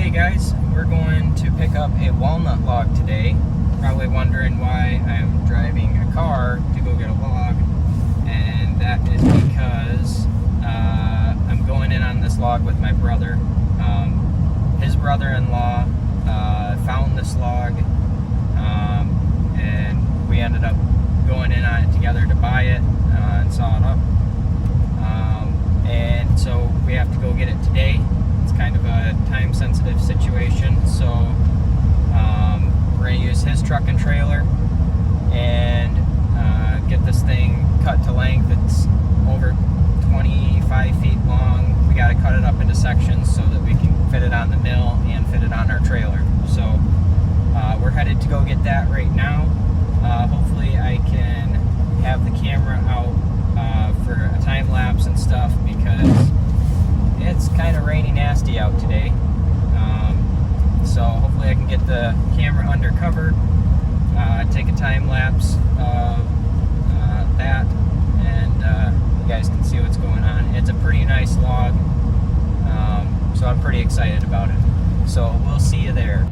Okay guys, we're going to pick up a walnut log today. Probably wondering why I'm driving a car to go get a log, and that is because I'm going in on this log with my brother. His brother-in-law found this log, and we ended up going in on it together to buy it and saw it up. And so we have to go get it today. It's kind of a time-sensitive situation, so we're going to use his truck and trailer and get this thing cut to length. It's over 25 feet long. We got to cut it up into sections so that we can fit it on the mill and fit it on our trailer. So we're headed to go get that right now. Hopefully I can have the camera out for a time lapse and stuff, because it's kind of rainy nasty out today. So hopefully I can get the camera undercover, take a time lapse of that, and you guys can see what's going on. It's a pretty nice log, so I'm pretty excited about it. So we'll see you there.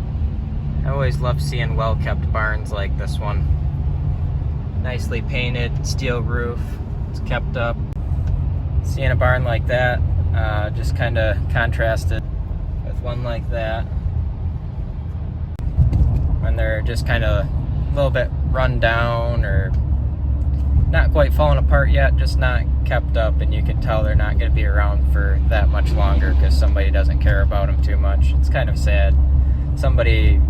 I always love seeing well-kept barns like this one. Nicely painted, steel roof, it's kept up. Seeing a barn like that just kind of contrasted with one like that, when they're just kind of a little bit run down or not quite falling apart yet, just not kept up, and you can tell they're not going to be around for that much longer because somebody doesn't care about them too much. It's kind of sad. Somebody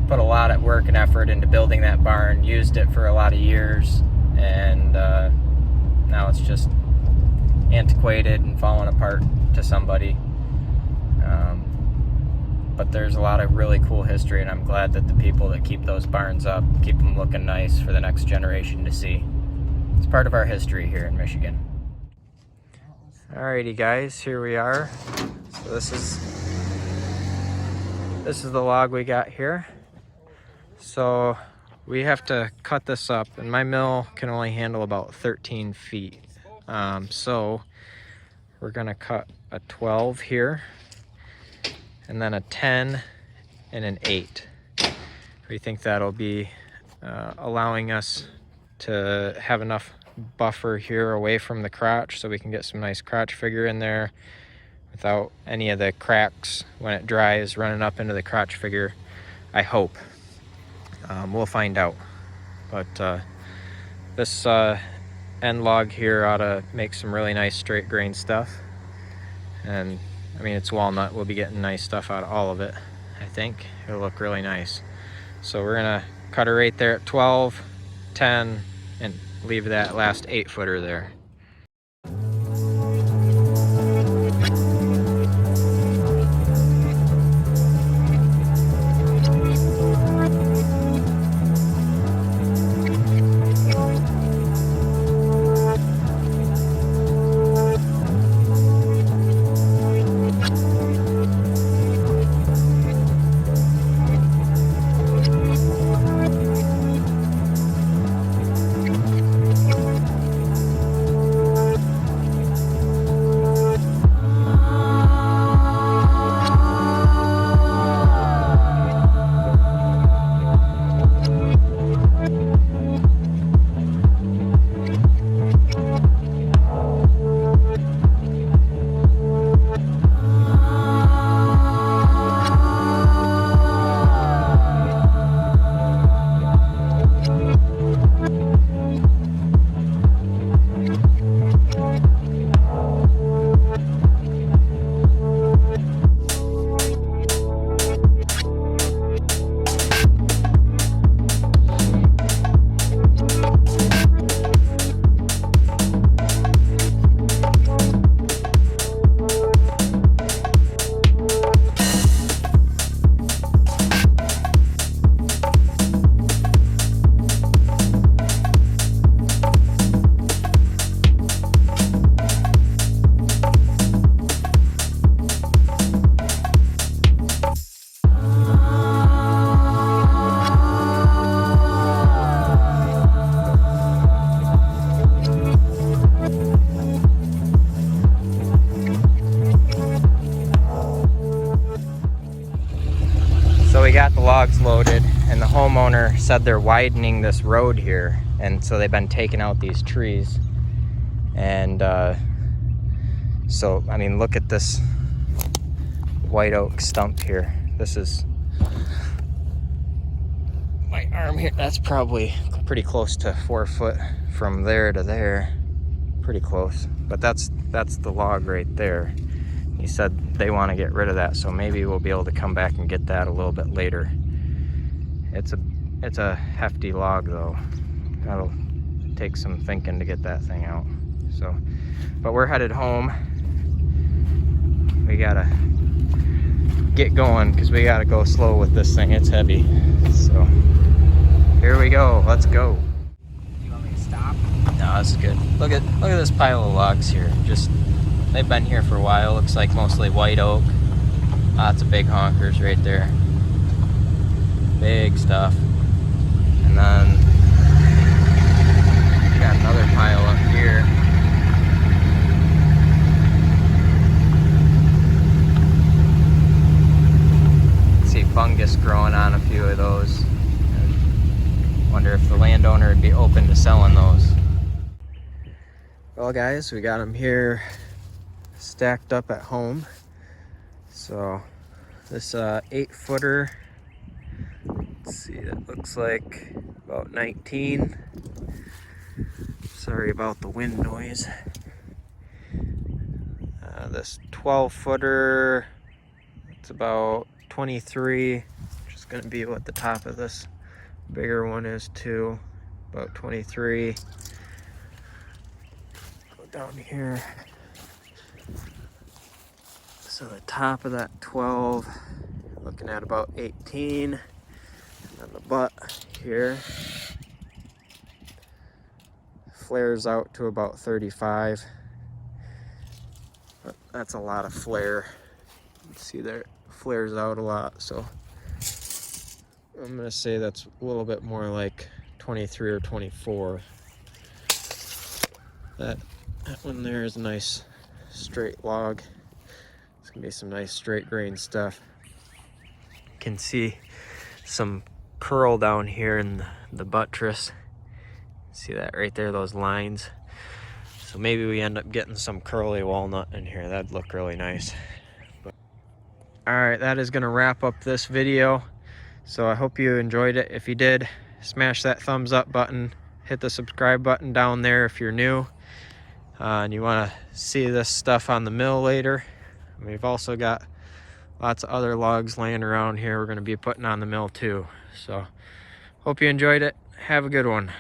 put a lot of work and effort into building that barn, used it for a lot of years, and now it's just antiquated and falling apart to somebody. But there's a lot of really cool history, and I'm glad that the people that keep those barns up keep them looking nice for the next generation to see. It's part of our history here in Michigan. Alrighty guys, here we are. So this is the log we got here. So we have to cut this up, and my mill can only handle about 13 feet. So we're gonna cut a 12 here, and then a 10 and an 8. We think that'll be allowing us to have enough buffer here away from the crotch so we can get some nice crotch figure in there without any of the cracks when it dries running up into the crotch figure, I hope. We'll find out. But this end log here ought to make some really nice straight grain stuff. And I mean, it's walnut. We'll be getting nice stuff out of all of it, I think. It'll look really nice. So we're gonna cut her right there at 12, 10, and leave that last 8-footer there. the logs loaded, and the homeowner said they're widening this road here, and so they've been taking out these trees. And so I mean, look at this white oak stump here. This is my arm here. That's probably pretty close to 4 foot from there to there. Pretty close, but that's the log right there. He said they want to get rid of that, so maybe we'll be able to come back and get that a little bit later. It's a hefty log though. That'll take some thinking to get that thing out. So, but we're headed home. We gotta get going because we gotta go slow with this thing. It's heavy. So here we go. Let's go. You want me to stop? No, that's good. Look at this pile of logs here. Just they've been here for a while. Looks like mostly white oak. Lots of big honkers right there. Big stuff. And then we got another pile up here. See fungus growing on a few of those. Wonder if the landowner would be open to selling those. Well guys, we got them here stacked up at home. So this 8-footer, let's see, it looks like about 19. Sorry about the wind noise. This 12-footer, it's about 23, which is going to be what the top of this bigger one is too, about 23. Go down here. So the top of that 12, looking at about 18, and then the butt here flares out to about 35. But that's a lot of flare. You can see there, it flares out a lot, so I'm gonna say that's a little bit more like 23 or 24. That one there is a nice straight log. It's gonna be some nice straight grain stuff. You can see some curl down here in the buttress. See that right there, those lines. So maybe we end up getting some curly walnut in here. That'd look really nice. All right, that is gonna wrap up this video. So I hope you enjoyed it. If you did, smash that thumbs up button. Hit the subscribe button down there if you're new. And you wanna see this stuff on the mill later. We've also got lots of other logs laying around here we're gonna be putting on the mill too. So hope you enjoyed it. Have a good one.